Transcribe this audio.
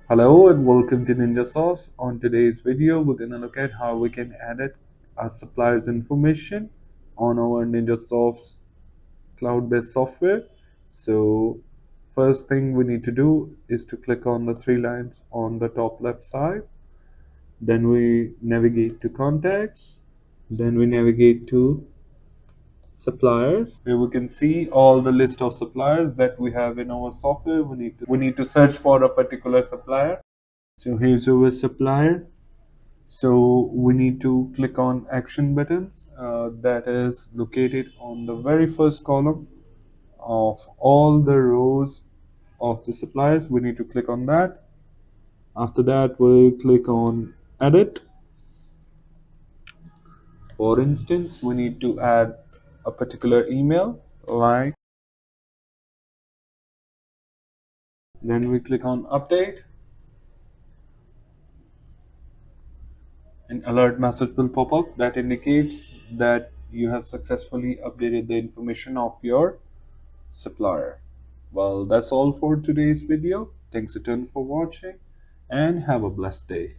Hello and welcome to Ninja Sauce. On today's video, we're gonna look at how we can edit our supplier's information on our Ninja Sauce cloud-based software. So first thing we need to do is to click on the three lines on the top left side. Then we navigate to contacts. Then we navigate to suppliers. Here we can see all the list of suppliers that we have in our software. We need to search for a particular supplier. So here's our supplier. So we need to click on action buttons that is located on the very first column of all the rows of the suppliers. We need to click on that. After that, we click on edit. For instance, we need to add a particular email like, then we click on update. An alert message will pop up that indicates that you have successfully updated the information of your supplier. Well, that's all for today's video. Thanks a ton for watching and have a blessed day.